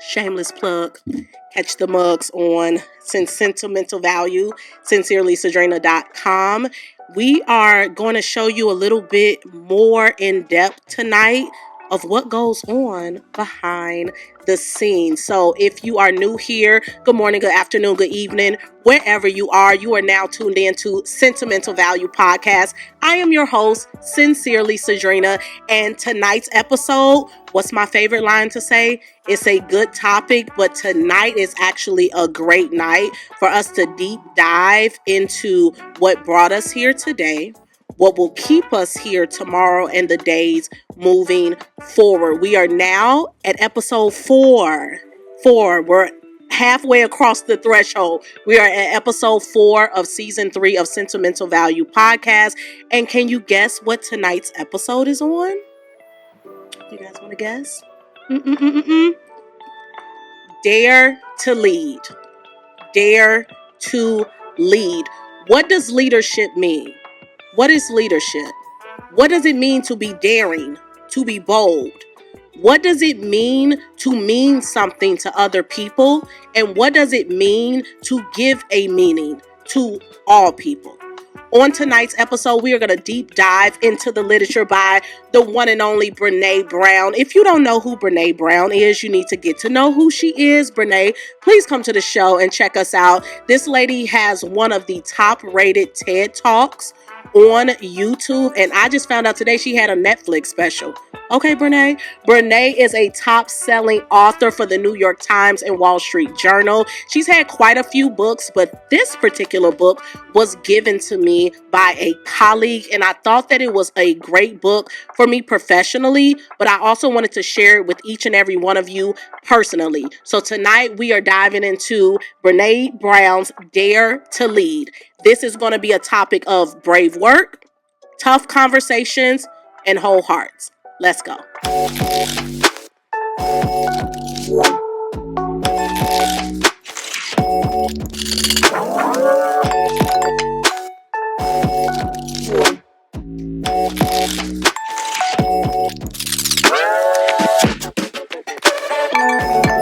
Shameless plug. Catch the mugs on Sentimental Value, sincerelycedrinna.com. We are going to show you a little bit more in depth tonight of what goes on behind the scenes. So if you are new here, good morning, good afternoon, good evening, wherever you are now tuned in to Sentimental Value Podcast. I am your host, Sincerely Cedrinna, and tonight's episode, what's my favorite line to say? It's a good topic, but tonight is actually a great night for us to deep dive into what brought us here today, what will keep us here tomorrow and the days moving forward. We are now at episode 4. We're halfway across the threshold. We are at episode 4 of season 3 of Sentimental Value Podcast. And can you guess what tonight's episode is on? You guys want to guess? Dare to lead. Dare to lead. What does leadership mean? What is leadership? What does it mean to be daring, to be bold? What does it mean to mean something to other people? And what does it mean to give a meaning to all people? On tonight's episode, we are going to deep dive into the literature by the one and only Brené Brown. If you don't know who Brené Brown is, you need to get to know who she is. Brené, please come to the show and check us out. This lady has one of the top-rated TED Talks on YouTube, and I just found out today she had a Netflix special. Okay, Brené. Brené is a top-selling author for the New York Times and Wall Street Journal. She's had quite a few books, but this particular book was given to me by a colleague, and I thought that it was a great book for me professionally, but I also wanted to share it with each and every one of you personally. So tonight we are diving into Brené Brown's Dare to Lead. This is going to be a topic of brave work, tough conversations, and whole hearts. Let's go.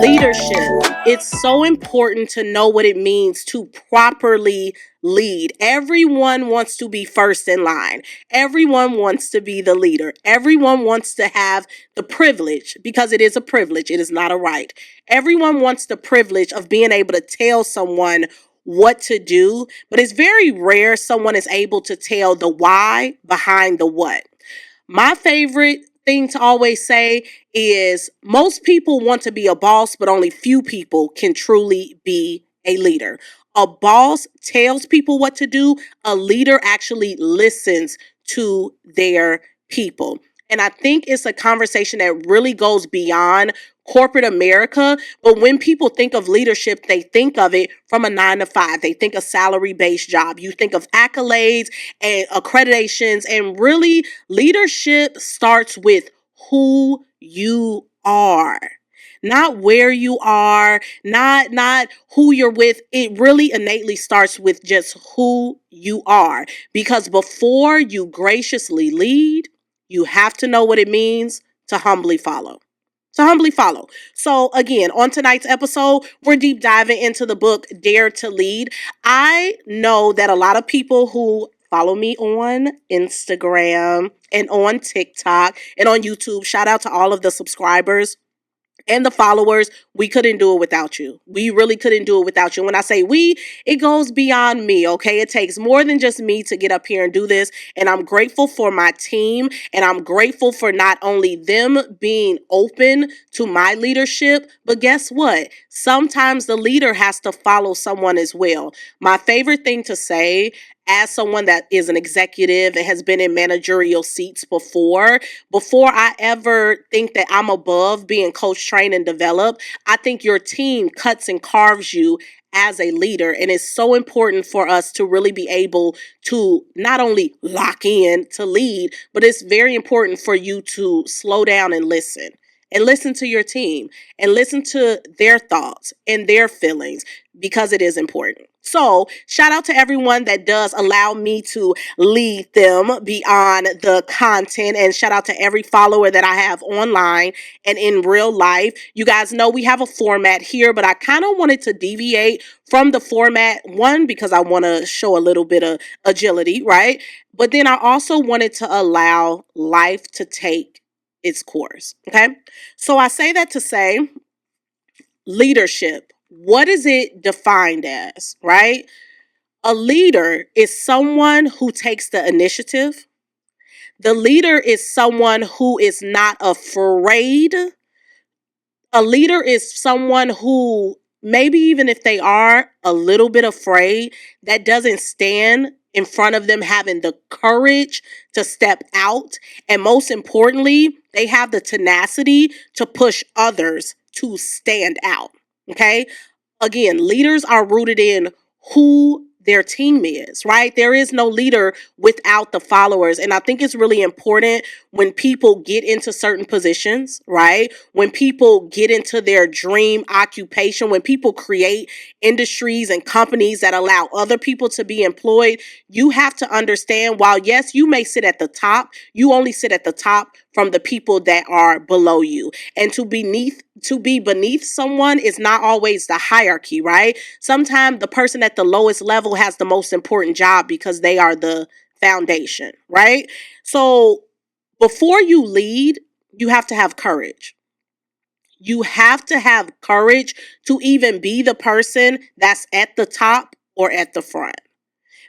Leadership. It's so important to know what it means to properly lead. Everyone wants to be first in line. Everyone wants to be the leader. Everyone wants to have the privilege, because it is a privilege. It is not a right. Everyone wants the privilege of being able to tell someone what to do, but it's very rare someone is able to tell the why behind the what. My favorite thing to always say is most people want to be a boss, but only few people can truly be a leader. A boss tells people what to do. A leader actually listens to their people. And I think it's a conversation that really goes beyond corporate America. But when people think of leadership, they think of it from a 9-to-5. They think a salary-based job. You think of accolades and accreditations. And really, leadership starts with who you are. Not where you are, not who you're with. It really innately starts with just who you are. Because before you graciously lead, you have to know what it means to humbly follow. So again, on tonight's episode, we're deep diving into the book Dare to Lead. I know that a lot of people who follow me on Instagram and on TikTok and on YouTube, shout out to all of the subscribers and the followers. We couldn't do it without you. We really couldn't do it without you. When I say we, it goes beyond me, okay? It takes more than just me to get up here and do this. And I'm grateful for my team. And I'm grateful for not only them being open to my leadership, but guess what? Sometimes the leader has to follow someone as well. My favorite thing to say, as someone that is an executive and has been in managerial seats before I ever think that I'm above being coached, trained, and developed, I think your team cuts and carves you as a leader. And it's so important for us to really be able to not only lock in to lead, but it's very important for you to slow down and listen and listen to your team and listen to their thoughts and their feelings because it is important. So shout out to everyone that does allow me to lead them beyond the content, and shout out to every follower that I have online and in real life. You guys know we have a format here, but I kind of wanted to deviate from the format, one, because I want to show a little bit of agility, right? But then I also wanted to allow life to take its course. Okay. So I say that to say leadership. What is it defined as, right? A leader is someone who takes the initiative. The leader is someone who is not afraid. A leader is someone who, maybe even if they are a little bit afraid, that doesn't stand in front of them having the courage to step out. And most importantly, they have the tenacity to push others to stand out. Okay. Again, leaders are rooted in who their team is, right? There is no leader without the followers. And I think it's really important when people get into certain positions, right? When people get into their dream occupation, when people create industries and companies that allow other people to be employed, you have to understand, while yes, you may sit at the top, you only sit at the top from the people that are below you. And to be beneath someone is not always the hierarchy, right? Sometimes the person at the lowest level has the most important job because they are the foundation, right? So before you lead, you have to have courage. You have to have courage to even be the person that's at the top or at the front.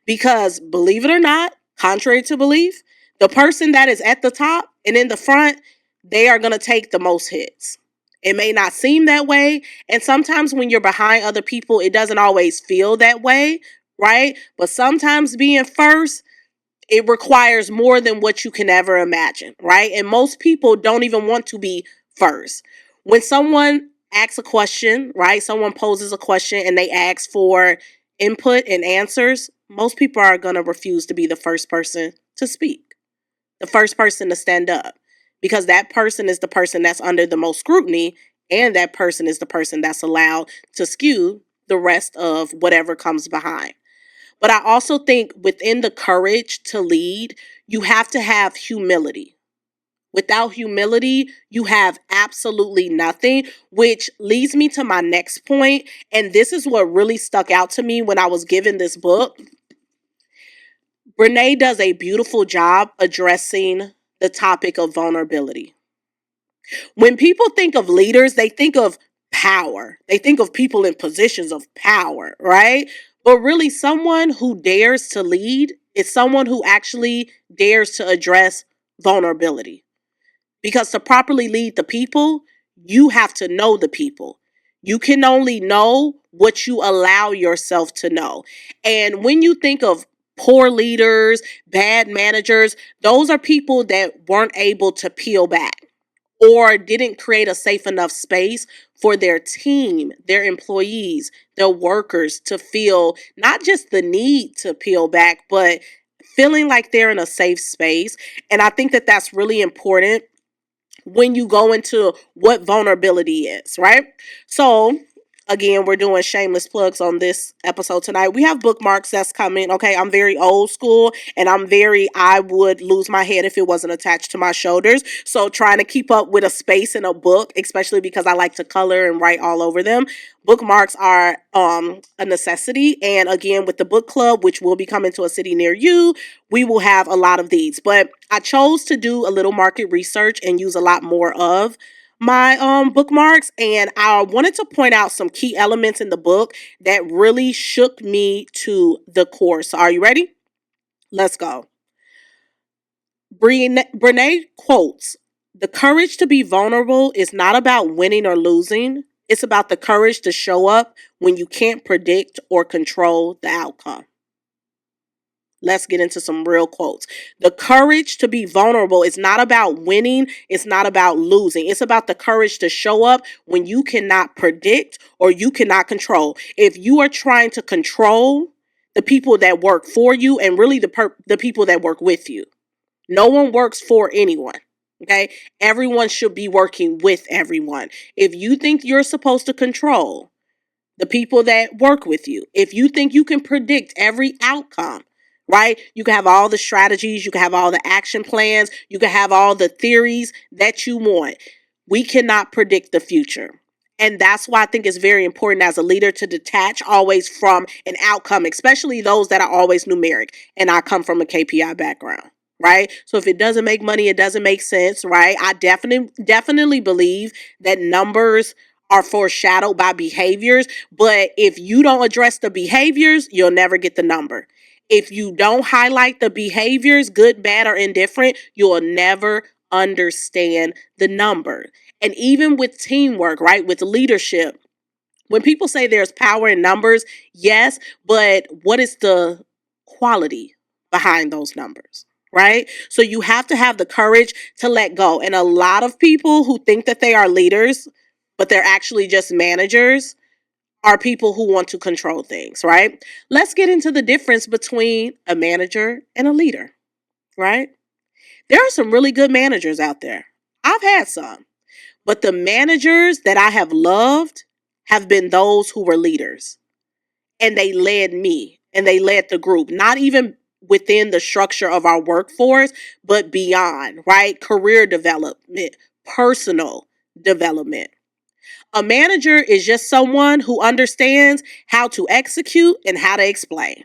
Because believe it or not, contrary to belief, the person that is at the top and in the front, they are going to take the most hits. It may not seem that way. And sometimes when you're behind other people, it doesn't always feel that way, right? But sometimes being first, it requires more than what you can ever imagine, right? And most people don't even want to be first. When someone asks a question, right? Someone poses a question and they ask for input and answers, most people are going to refuse to be the first person to speak, the first person to stand up, because that person is the person that's under the most scrutiny, and that person is the person that's allowed to skew the rest of whatever comes behind. But I also think within the courage to lead, you have to have humility. Without humility, you have absolutely nothing, which leads me to my next point. And this is what really stuck out to me when I was given this book. Brené does a beautiful job addressing the topic of vulnerability. When people think of leaders, they think of power. They think of people in positions of power, right? But really, someone who dares to lead is someone who actually dares to address vulnerability. Because to properly lead the people, you have to know the people. You can only know what you allow yourself to know. And when you think of poor leaders, bad managers, those are people that weren't able to peel back or didn't create a safe enough space for their team, their employees, their workers to feel not just the need to peel back, but feeling like they're in a safe space. And I think that that's really important when you go into what vulnerability is, right? So, again, we're doing shameless plugs on this episode tonight. We have bookmarks that's coming. Okay, I'm very old school and I would lose my head if it wasn't attached to my shoulders. So, trying to keep up with a space in a book, especially because I like to color and write all over them. Bookmarks are a necessity. And again, with the book club, which will be coming to a city near you, we will have a lot of these. But I chose to do a little market research and use a lot more of my bookmarks, and I wanted to point out some key elements in the book that really shook me to the core. So are you ready? Let's go. Brené quotes, "The courage to be vulnerable is not about winning or losing. It's about the courage to show up when you can't predict or control the outcome." Let's get into some real quotes. The courage to be vulnerable is not about winning. It's not about losing. It's about the courage to show up when you cannot predict or you cannot control. If you are trying to control the people that work for you and really the people that work with you, no one works for anyone. Okay. Everyone should be working with everyone. If you think you're supposed to control the people that work with you, if you think you can predict every outcome, right? You can have all the strategies, you can have all the action plans, you can have all the theories that you want. We cannot predict the future. And that's why I think it's very important as a leader to detach always from an outcome, especially those that are always numeric. And I come from a KPI background, right? So if it doesn't make money, it doesn't make sense, right? I definitely believe that numbers are foreshadowed by behaviors, but if you don't address the behaviors, you'll never get the number. If you don't highlight the behaviors, good, bad, or indifferent, you'll never understand the number. And even with teamwork, right, with leadership, when people say there's power in numbers, yes, but what is the quality behind those numbers? Right? So you have to have the courage to let go. And a lot of people who think that they are leaders, but they're actually just managers, are people who want to control things, right? Let's get into the difference between a manager and a leader, right? There are some really good managers out there. I've had some. But the managers that I have loved have been those who were leaders. And they led me and they led the group, not even within the structure of our workforce, but beyond, right? Career development, personal development. A manager is just someone who understands how to execute and how to explain.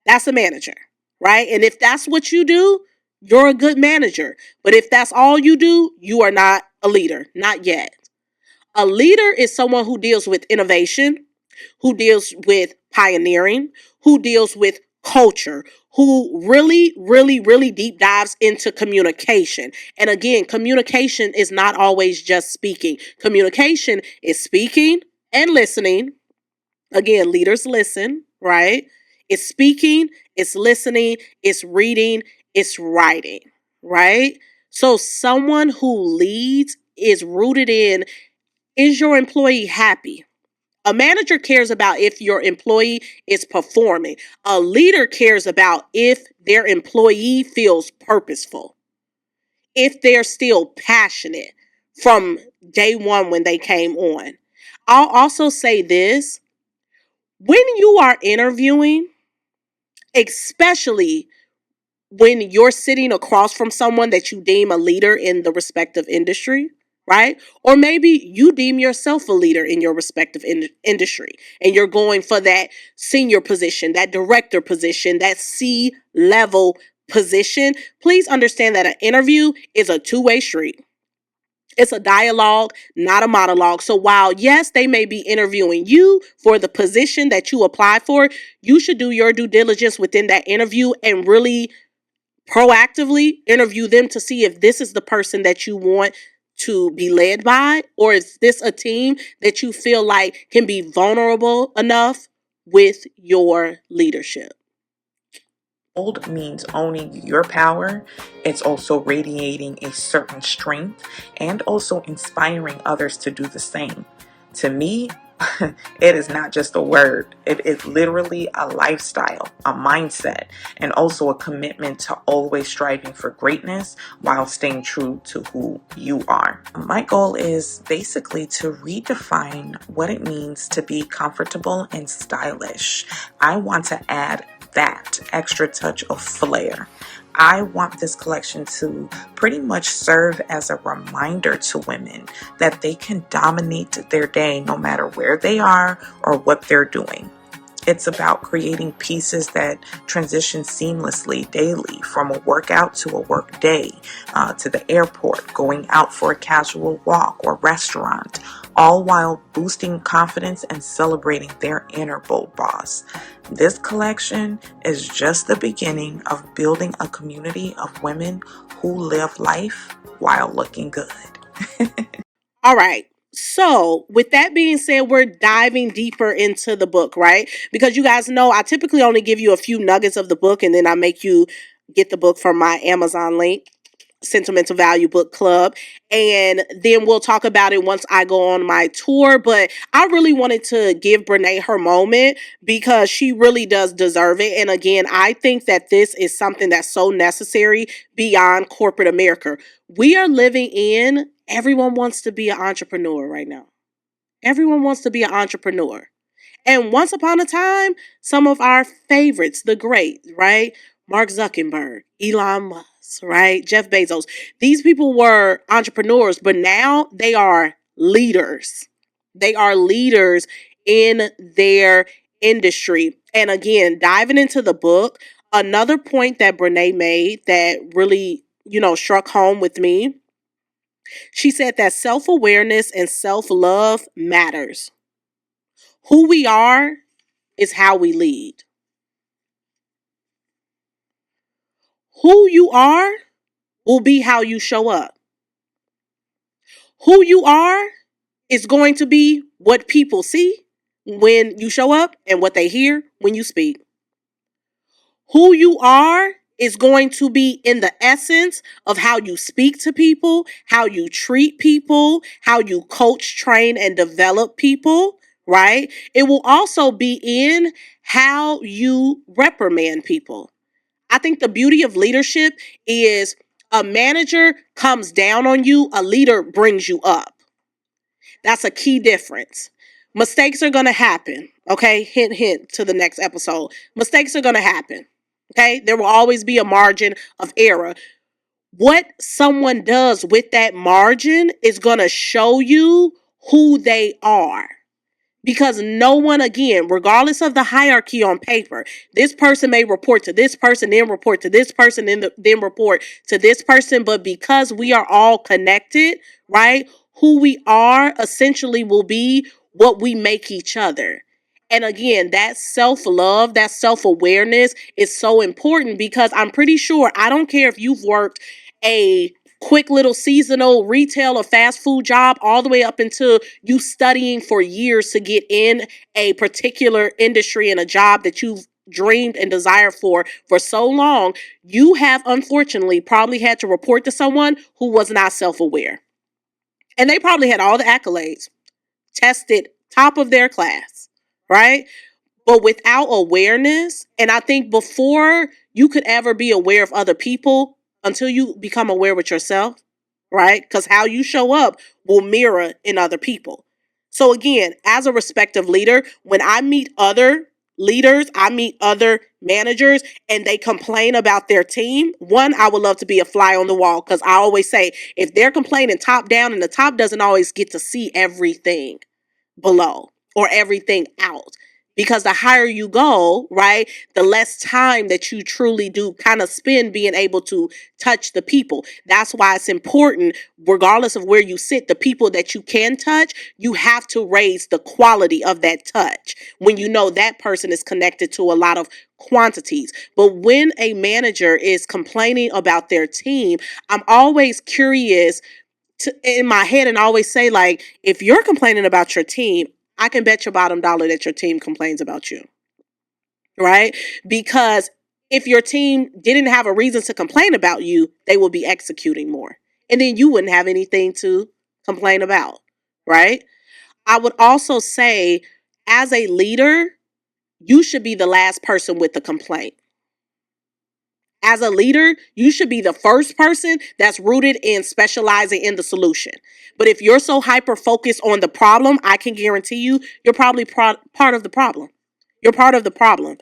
That's a manager, right? And if that's what you do, you're a good manager. But if that's all you do, you are not a leader, not yet. A leader is someone who deals with innovation, who deals with pioneering, who deals with culture, who really deep dives into communication. And again, communication is not always just speaking. Communication is speaking and listening. Again, leaders listen, right? It's speaking, it's listening, it's reading, it's writing, right? So someone who leads is rooted in, is your employee happy? A manager cares about if your employee is performing. A leader cares about if their employee feels purposeful, if they're still passionate from day one when they came on. I'll also say this, when you are interviewing, especially when you're sitting across from someone that you deem a leader in the respective industry, right? Or maybe you deem yourself a leader in your respective industry and you're going for that senior position, that director position, that C level position. Please understand that an interview is a two-way street. It's a dialogue, not a monologue. So while, yes, they may be interviewing you for the position that you apply for, you should do your due diligence within that interview and really proactively interview them to see if this is the person that you want to be led by, or is this a team that you feel like can be vulnerable enough with your leadership. Bold means owning your power. It's also radiating a certain strength and also inspiring others to do the same. To me, it is not just a word. It is literally a lifestyle, a mindset, and also a commitment to always striving for greatness while staying true to who you are. My goal is basically to redefine what it means to be comfortable and stylish. I want to add that extra touch of flair. I want this collection to pretty much serve as a reminder to women that they can dominate their day no matter where they are or what they're doing. It's about creating pieces that transition seamlessly daily, from a workout to a work day, to the airport, going out for a casual walk or restaurant, all while boosting confidence and celebrating their inner bold boss. This collection is just the beginning of building a community of women who live life while looking good. All right. So, with that being said, we're diving deeper into the book, right? Because you guys know I typically only give you a few nuggets of the book and then I make you get the book from my Amazon link. Sentimental Value Book Club. And then we'll talk about it once I go on my tour. But I really wanted to give Brené her moment because she really does deserve it. And again, I think that this is something that's so necessary beyond corporate America. We are living in, everyone wants to be an entrepreneur right now. Everyone wants to be an entrepreneur. And once upon a time, some of our favorites, the great, right? Mark Zuckerberg, Elon Musk, right? Jeff Bezos. These people were entrepreneurs, but now they are leaders. They are leaders in their industry. And again, diving into the book, another point that Brené made that really, struck home with me. She said that self-awareness and self-love matters. Who we are is how we lead. Who you are will be how you show up. Who you are is going to be what people see when you show up and what they hear when you speak. Who you are is going to be in the essence of how you speak to people, how you treat people, how you coach, train, and develop people, right? It will also be in how you reprimand people. I think the beauty of leadership is a manager comes down on you, a leader brings you up. That's a key difference. Mistakes are going to happen. Okay. Hint, hint to the next episode. Mistakes are going to happen. Okay. There will always be a margin of error. What someone does with that margin is going to show you who they are. Because no one, again, regardless of the hierarchy on paper, this person may report to this person, then report to this person, then report to this person. But because we are all connected, right? Who we are essentially will be what we make each other. And again, that self-love, that self-awareness is so important because I'm pretty sure, I don't care if you've worked a quick little seasonal retail or fast food job all the way up into you studying for years to get in a particular industry and a job that you've dreamed and desired for so long, you have unfortunately probably had to report to someone who was not self-aware. And they probably had all the accolades, tested top of their class, right? But without awareness, and I think before you could ever be aware of other people, until you become aware with yourself, right? Because how you show up will mirror in other people. So again, as a respective leader, when I meet other leaders, I meet other managers, and they complain about their team, one, I would love to be a fly on the wall because I always say, if they're complaining top down and the top doesn't always get to see everything below or everything out. Because the higher you go, right, the less time that you truly do kind of spend being able to touch the people. That's why it's important, regardless of where you sit, the people that you can touch, you have to raise the quality of that touch when you know that person is connected to a lot of quantities. But when a manager is complaining about their team, I'm always curious in my head and always say, like, if you're complaining about your team, I can bet your bottom dollar that your team complains about you, right? Because if your team didn't have a reason to complain about you, they will be executing more. And then you wouldn't have anything to complain about, right? I would also say, as a leader, you should be the last person with the complaint. As a leader, you should be the first person that's rooted in specializing in the solution. But if you're so hyper focused on the problem, I can guarantee you, you're probably part of the problem. You're part of the problem.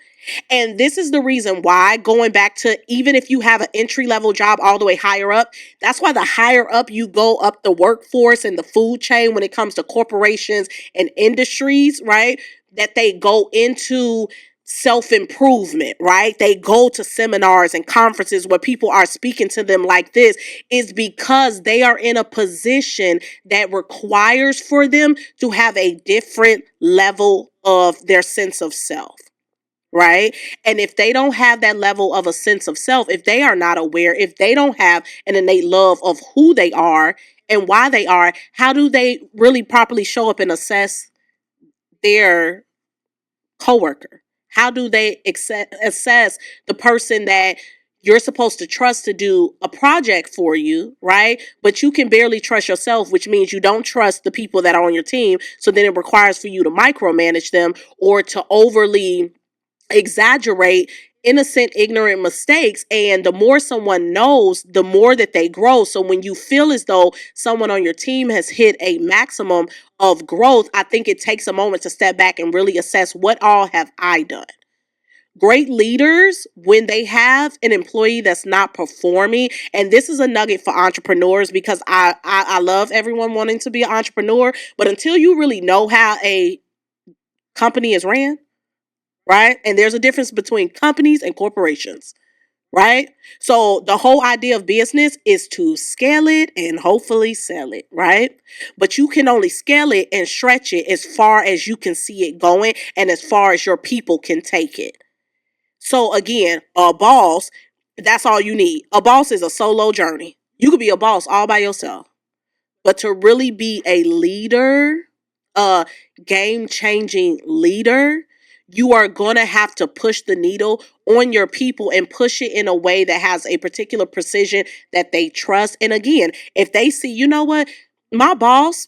And this is the reason why, going back to even if you have an entry level job all the way higher up, that's why the higher up you go up the workforce and the food chain when it comes to corporations and industries, right? That they go into self-improvement, right? They go to seminars and conferences where people are speaking to them like this, is because they are in a position that requires for them to have a different level of their sense of self. Right? And if they don't have that level of a sense of self, if they are not aware, if they don't have an innate love of who they are and why they are, how do they really properly show up and assess their coworker? How do they assess the person that you're supposed to trust to do a project for you, right? But you can barely trust yourself, which means you don't trust the people that are on your team. So then it requires for you to micromanage them or to overly exaggerate innocent, ignorant mistakes. And the more someone knows, the more that they grow. So when you feel as though someone on your team has hit a maximum of growth, I think it takes a moment to step back and really assess, what all have I done? Great leaders, when they have an employee that's not performing, and this is a nugget for entrepreneurs, because I love everyone wanting to be an entrepreneur, but until you really know how a company is ran, right? And there's a difference between companies and corporations, right? So the whole idea of business is to scale it and hopefully sell it, right? But you can only scale it and stretch it as far as you can see it going and as far as your people can take it. So again, a boss, that's all you need. A boss is a solo journey. You could be a boss all by yourself. But to really be a leader, a game-changing leader, you are going to have to push the needle on your people and push it in a way that has a particular precision that they trust. And again, if they see, you know what, my boss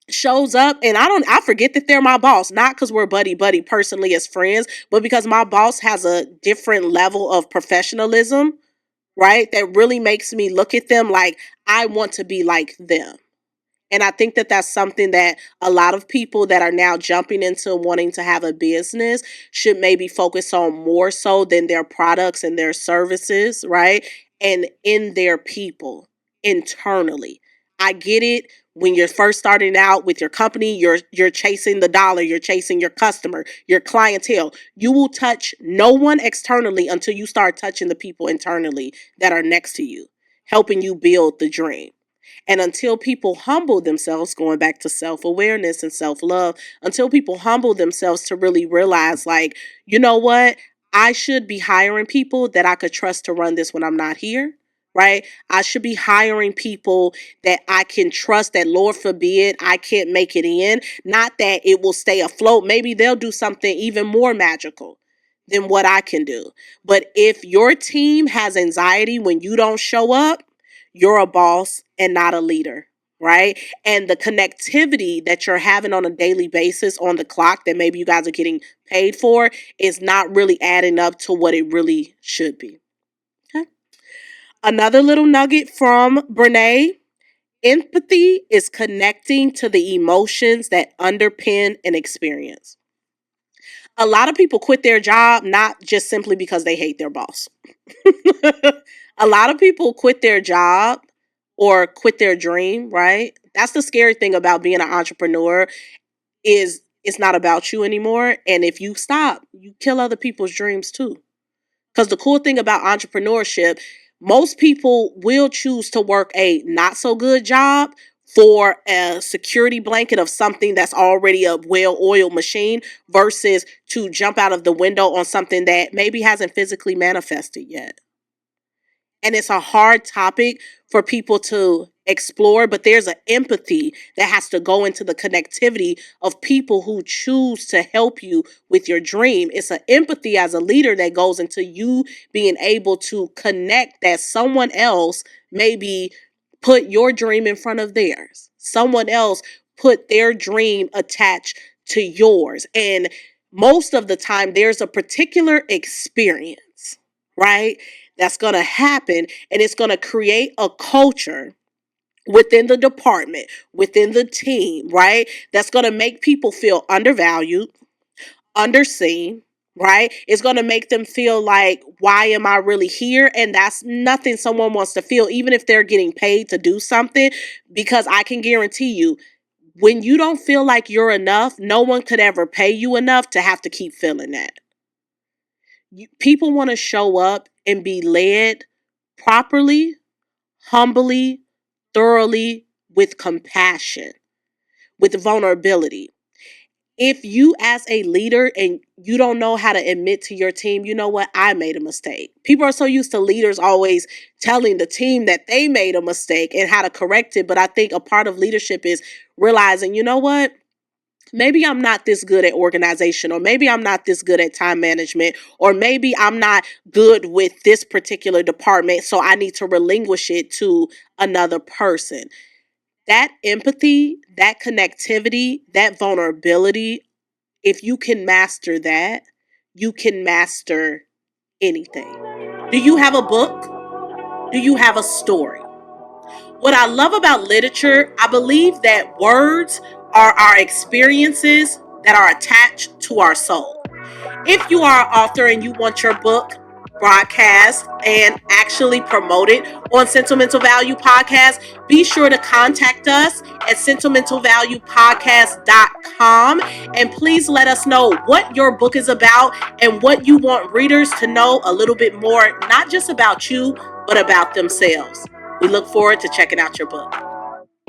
shows up, and I forget that they're my boss, not because we're buddy buddy personally as friends, but because my boss has a different level of professionalism, right? That really makes me look at them like I want to be like them. And I think that that's something that a lot of people that are now jumping into wanting to have a business should maybe focus on more so than their products and their services, right? And in their people internally. I get it. When you're first starting out with your company, you're chasing the dollar, you're chasing your customer, your clientele. You will touch no one externally until you start touching the people internally that are next to you, helping you build the dream. And until people humble themselves, going back to self-awareness and self-love, until people humble themselves to really realize, like, you know what? I should be hiring people that I could trust to run this when I'm not here, right? I should be hiring people that I can trust, that, Lord forbid, I can't make it in. Not that it will stay afloat. Maybe they'll do something even more magical than what I can do. But if your team has anxiety when you don't show up, you're a boss and not a leader, right? And the connectivity that you're having on a daily basis on the clock that maybe you guys are getting paid for is not really adding up to what it really should be. Okay. Another little nugget from Brené: empathy is connecting to the emotions that underpin an experience. A lot of people quit their job not just simply because they hate their boss. A lot of people quit their job or quit their dream, right? That's the scary thing about being an entrepreneur, is it's not about you anymore. And if you stop, you kill other people's dreams too. Because the cool thing about entrepreneurship, most people will choose to work a not so good job for a security blanket of something that's already a well-oiled machine versus to jump out of the window on something that maybe hasn't physically manifested yet. And it's a hard topic for people to explore, but there's an empathy that has to go into the connectivity of people who choose to help you with your dream. It's an empathy as a leader that goes into you being able to connect that someone else maybe put your dream in front of theirs. Someone else put their dream attached to yours. And most of the time, there's a particular experience, right, that's going to happen, and it's going to create a culture within the department, within the team, right? That's going to make people feel undervalued, underseen, right? It's going to make them feel like, why am I really here? And that's nothing someone wants to feel, even if they're getting paid to do something, because I can guarantee you, when you don't feel like you're enough, no one could ever pay you enough to have to keep feeling that. People want to show up and be led properly, humbly, thoroughly, with compassion, with vulnerability. If you, as a leader, and you don't know how to admit to your team, you know what, I made a mistake. People are so used to leaders always telling the team that they made a mistake and how to correct it. But I think a part of leadership is realizing, you know what, maybe I'm not this good at organization, or maybe I'm not this good at time management, or maybe I'm not good with this particular department, so I need to relinquish it to another person. That empathy, that connectivity, that vulnerability, if you can master that, you can master anything. Do you have a book? Do you have a story? What I love about literature, I believe that words are our experiences that are attached to our soul. If you are an author and you want your book broadcast and actually promoted on Sentimental Value Podcast, be sure to contact us at sentimentalvaluepodcast.com, and please let us know what your book is about and what you want readers to know a little bit more, not just about you, but about themselves. We look forward to checking out your book.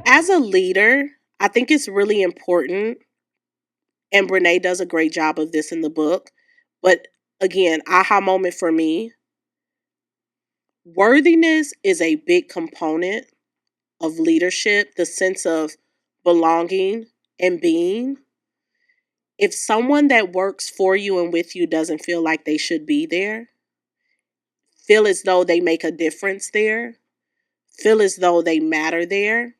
As a leader, I think it's really important, and Brené does a great job of this in the book. But again, aha moment for me, worthiness is a big component of leadership, the sense of belonging and being. If someone that works for you and with you doesn't feel like they should be there, feel as though they make a difference there, feel as though they matter there,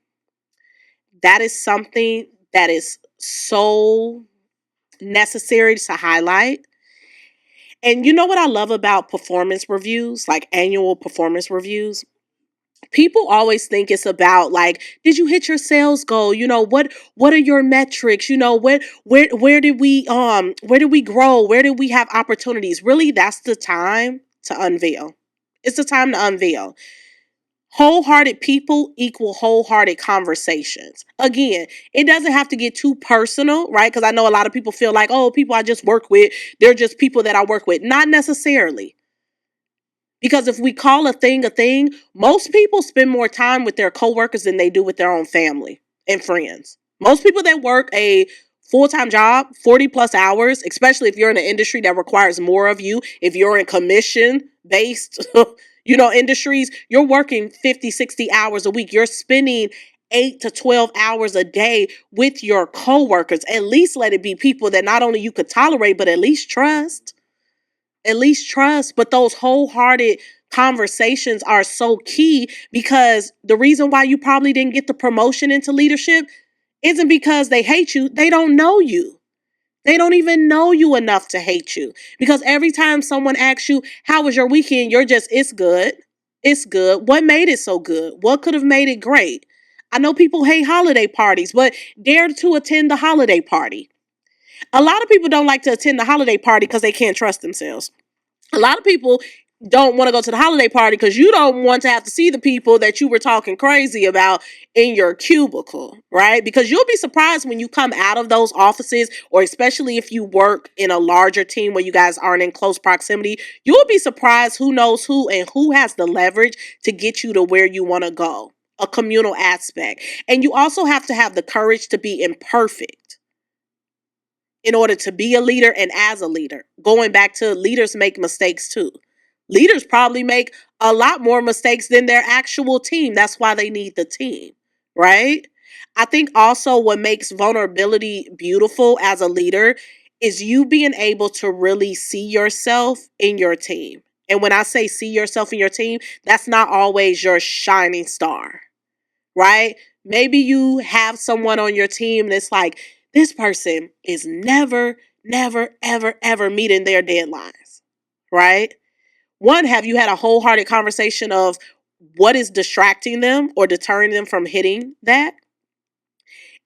that is something that is so necessary to highlight. And you know what I love about performance reviews, like annual performance reviews? People always think it's about, like, did you hit your sales goal? You know, what are your metrics? You know, where did we grow? Where did we have opportunities? Really, that's the time to unveil. It's the time to unveil. Wholehearted people equal wholehearted conversations. Again, it doesn't have to get too personal, right? Because I know a lot of people feel like, oh, people I just work with, they're just people that I work with. Not necessarily. Because if we call a thing, most people spend more time with their coworkers than they do with their own family and friends. Most people that work a full-time job, 40 plus hours, especially if you're in an industry that requires more of you, if you're in commission-based, industries, you're working 50, 60 hours a week. You're spending 8 to 12 hours a day with your coworkers. At least let it be people that not only you could tolerate, but at least trust. But those wholehearted conversations are so key, because the reason why you probably didn't get the promotion into leadership isn't because they hate you. They don't know you. They don't even know you enough to hate you, because every time someone asks you, how was your weekend? You're just, it's good. It's good. What made it so good? What could have made it great? I know people hate holiday parties, but dare to attend the holiday party. A lot of people don't like to attend the holiday party because they can't trust themselves. A lot of people don't want to go to the holiday party because you don't want to have to see the people that you were talking crazy about in your cubicle, right? Because you'll be surprised when you come out of those offices, or especially if you work in a larger team where you guys aren't in close proximity, you'll be surprised who knows who and who has the leverage to get you to where you want to go. A communal aspect. And you also have to have the courage to be imperfect in order to be a leader and as a leader. Going back to, leaders make mistakes too. Leaders probably make a lot more mistakes than their actual team. That's why they need the team, right? I think also what makes vulnerability beautiful as a leader is you being able to really see yourself in your team. And when I say see yourself in your team, that's not always your shining star, right? Maybe you have someone on your team that's like, this person is never, ever, ever meeting their deadlines, right? One, have you had a wholehearted conversation of what is distracting them or deterring them from hitting that?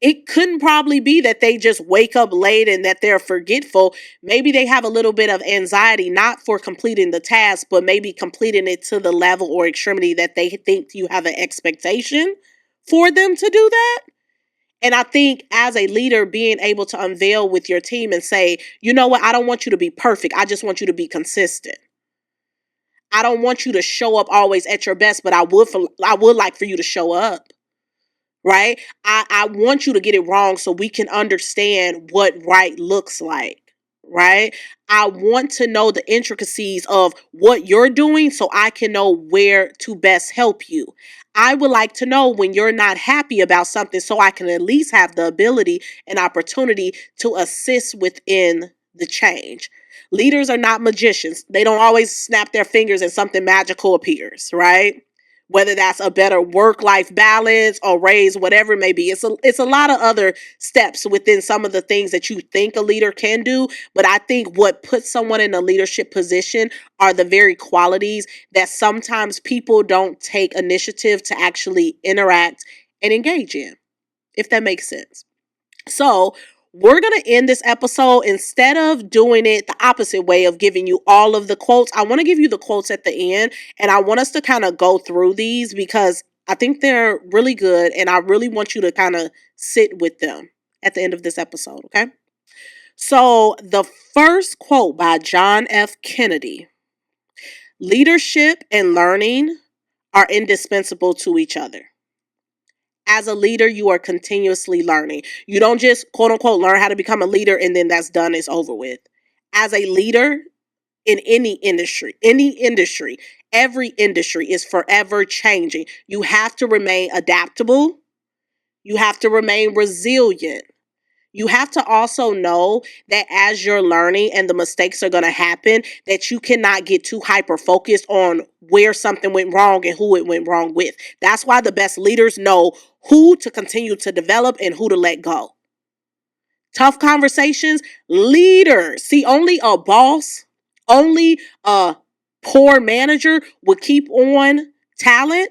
It couldn't probably be that they just wake up late and that they're forgetful. Maybe they have a little bit of anxiety, not for completing the task, but maybe completing it to the level or extremity that they think you have an expectation for them to do that. And I think as a leader, being able to unveil with your team and say, you know what, I don't want you to be perfect. I just want you to be consistent. I don't want you to show up always at your best, but I would like for you to show up, right? I want you to get it wrong so we can understand what right looks like, right? I want to know the intricacies of what you're doing so I can know where to best help you. I would like to know when you're not happy about something so I can at least have the ability and opportunity to assist within the change. Leaders are not magicians. They don't always snap their fingers and something magical appears, right? Whether that's a better work-life balance or raise, whatever it may be. It's a lot of other steps within some of the things that you think a leader can do. But I think what puts someone in a leadership position are the very qualities that sometimes people don't take initiative to actually interact and engage in, if that makes sense. So, we're going to end this episode instead of doing it the opposite way of giving you all of the quotes. I want to give you the quotes at the end, and I want us to kind of go through these because I think they're really good, and I really want you to kind of sit with them at the end of this episode, okay? So, the first quote by John F. Kennedy: leadership and learning are indispensable to each other. As a leader, you are continuously learning. You don't just quote unquote learn how to become a leader and then that's done, it's over with. As a leader in any industry, every industry is forever changing. You have to remain adaptable. You have to remain resilient. You have to also know that as you're learning and the mistakes are going to happen, that you cannot get too hyper focused on where something went wrong and who it went wrong with. That's why the best leaders know who to continue to develop and who to let go. Tough conversations, leaders. See, only a boss, only a poor manager would keep on talent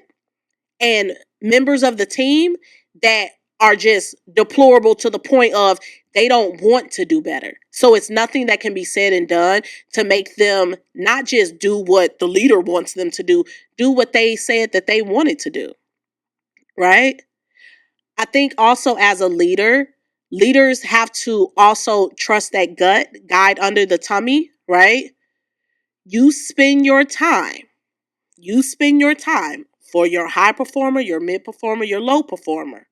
and members of the team that are just deplorable to the point of they don't want to do better. So it's nothing that can be said and done to make them not just do what the leader wants them to do what they said that they wanted to do, right? I think also as a leader, leaders have to also trust that gut, guide under the tummy, right? You spend your time You spend your time for your high performer, your mid performer, your low performer.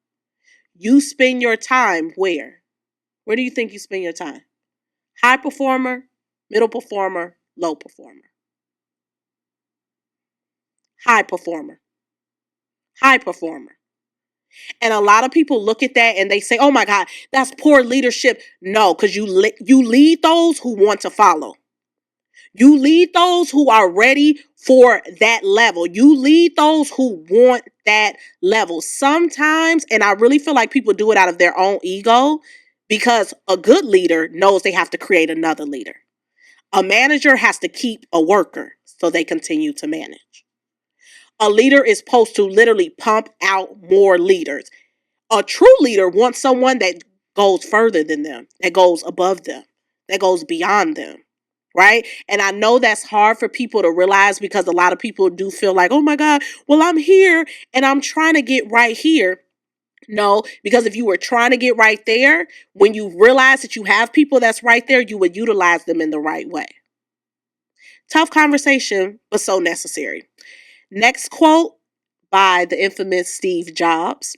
You spend your time where? Where do you think you spend your time? High performer, middle performer, low performer. High performer. High performer. And a lot of people look at that and they say, "Oh my God, that's poor leadership." No, because you lead those who want to follow. You lead those who are ready for that level. You lead those who want that level. Sometimes, and I really feel like people do it out of their own ego, because a good leader knows they have to create another leader. A manager has to keep a worker so they continue to manage. A leader is supposed to literally pump out more leaders. A true leader wants someone that goes further than them, that goes above them, that goes beyond them. Right? And I know that's hard for people to realize because a lot of people do feel like, "Oh my God, well, I'm here and I'm trying to get right here." No, because if you were trying to get right there, when you realize that you have people that's right there, you would utilize them in the right way. Tough conversation, but so necessary. Next quote by the infamous Steve Jobs: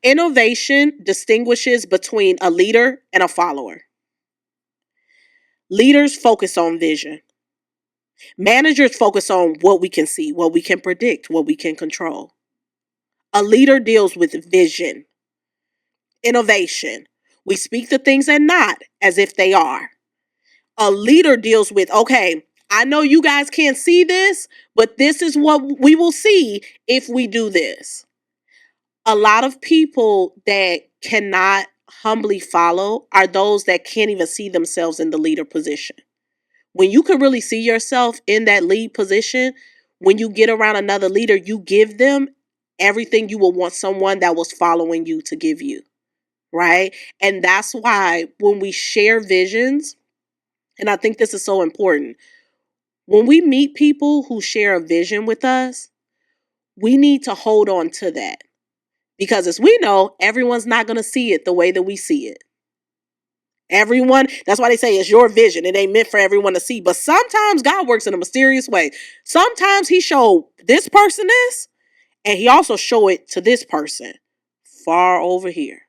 innovation distinguishes between a leader and a follower. Leaders focus on vision. Managers focus on what we can see, what we can predict, what we can control. A leader deals with vision, innovation. We speak the things that not as if they are. A leader deals with, okay, I know you guys can't see this, but this is what we will see if we do this. A lot of people that cannot humbly follow are those that can't even see themselves in the leader position. When you can really see yourself in that lead position, when you get around another leader, you give them everything you will want someone that was following you to give you, right? And that's why when we share visions, and I think this is so important, when we meet people who share a vision with us, we need to hold on to that. Because as we know, everyone's not going to see it the way that we see it. Everyone, that's why they say it's your vision. It ain't meant for everyone to see. But sometimes God works in a mysterious way. Sometimes he showed this person this, and he also show it to this person far over here.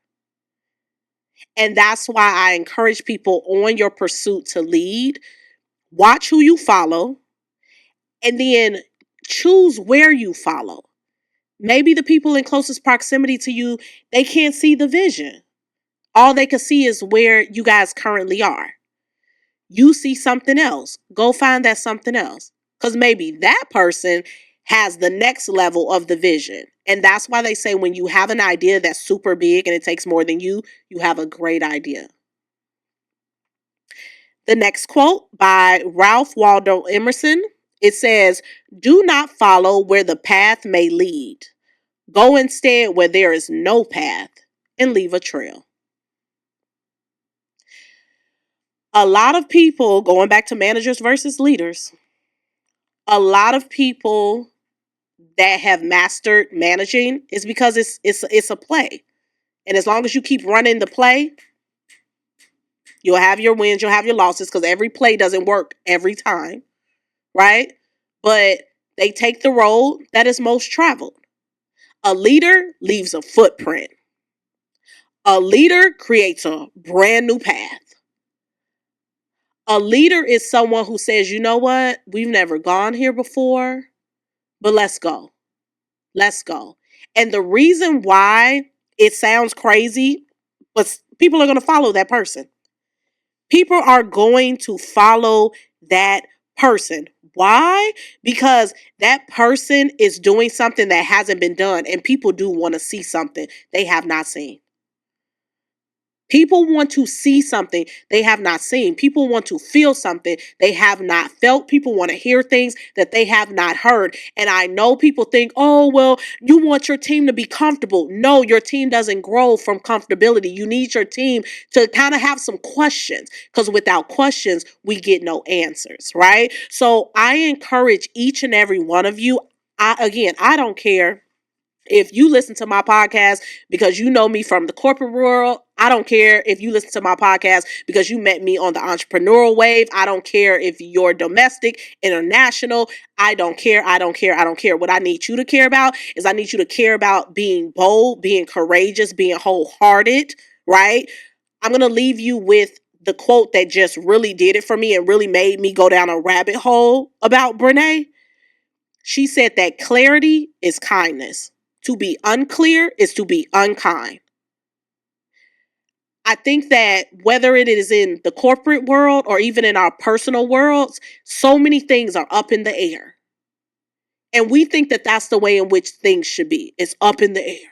And that's why I encourage people on your pursuit to lead, watch who you follow, and then choose where you follow. Maybe the people in closest proximity to you, they can't see the vision. All they can see is where you guys currently are. You see something else. Go find that something else. Because maybe that person has the next level of the vision. And that's why they say when you have an idea that's super big and it takes more than you have a great idea. The next quote by Ralph Waldo Emerson, it says, "Do not follow where the path may lead. Go instead where there is no path and leave a trail." A lot of people, going back to managers versus leaders, a lot of people that have mastered managing is because it's a play. And as long as you keep running the play, you'll have your wins, you'll have your losses, because every play doesn't work every time, right? But they take the road that is most traveled. A leader leaves a footprint. A leader creates a brand new path. A leader is someone who says, you know what? We've never gone here before, but let's go. Let's go. And the reason why it sounds crazy, but people are going to follow that person. People are going to follow that person. Why? Because that person is doing something that hasn't been done, and people do want to see something they have not seen. People want to see something they have not seen. People want to feel something they have not felt. People want to hear things that they have not heard. And I know people think, oh, well, you want your team to be comfortable. No, your team doesn't grow from comfortability. You need your team to kind of have some questions, because without questions, we get no answers, right? So I encourage each and every one of you. I don't care if you listen to my podcast because you know me from the corporate world. I don't care if you listen to my podcast because you met me on the entrepreneurial wave. I don't care if you're domestic, international. I don't care. I don't care. I don't care. What I need you to care about is I need you to care about being bold, being courageous, being wholehearted, right? I'm going to leave you with the quote that just really did it for me and really made me go down a rabbit hole about Brené. She said that clarity is kindness. To be unclear is to be unkind. I think that whether it is in the corporate world or even in our personal worlds, so many things are up in the air. And we think that that's the way in which things should be. It's up in the air.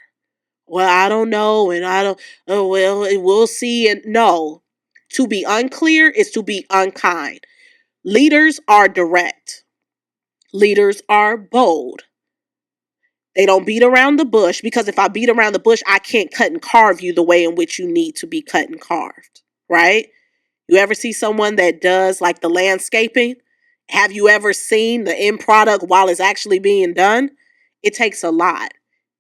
Well, I don't know. And I don't, oh, well, we'll see. And no, to be unclear is to be unkind. Leaders are direct. Leaders are bold. They don't beat around the bush, because if I beat around the bush, I can't cut and carve you the way in which you need to be cut and carved, right? You ever see someone that does like the landscaping? Have you ever seen the end product while it's actually being done? It takes a lot.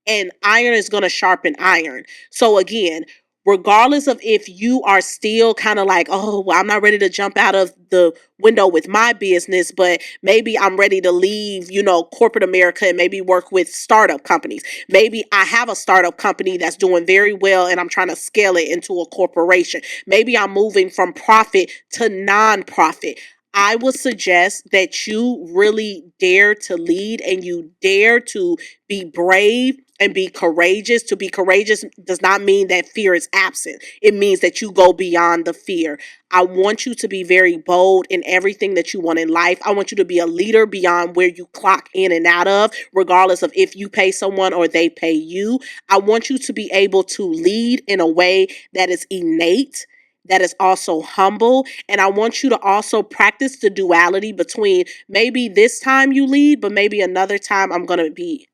And iron is going to sharpen iron. So again, regardless of if you are still kind of like, oh, well, I'm not ready to jump out of the window with my business, but maybe I'm ready to leave, corporate America and maybe work with startup companies. Maybe I have a startup company that's doing very well and I'm trying to scale it into a corporation. Maybe I'm moving from profit to nonprofit. I would suggest that you really dare to lead and you dare to be brave and be courageous. To be courageous does not mean that fear is absent. It means that you go beyond the fear. I want you to be very bold in everything that you want in life. I want you to be a leader beyond where you clock in and out of, regardless of if you pay someone or they pay you. I want you to be able to lead in a way that is innate, that is also humble. And I want you to also practice the duality between maybe this time you lead, but maybe another time I'm going to be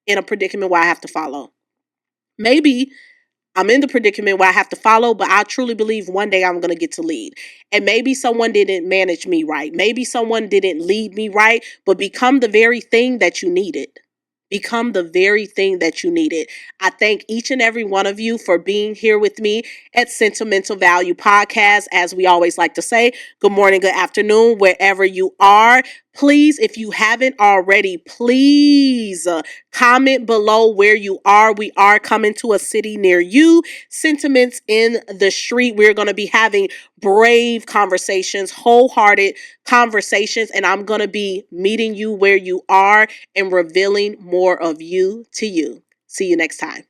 in a predicament where I have to follow. Maybe I'm in the predicament where I have to follow, but I truly believe one day I'm going to get to lead. And maybe someone didn't manage me right. Maybe someone didn't lead me right, but become the very thing that you needed. Become the very thing that you needed. I thank each and every one of you for being here with me at Sentimental Value Podcast. As we always like to say, good morning, good afternoon, wherever you are. Please, if you haven't already, please comment below where you are. We are coming to a city near you. Sentiments in the street. We're going to be having brave conversations, wholehearted conversations, and I'm going to be meeting you where you are and revealing more of you to you. See you next time.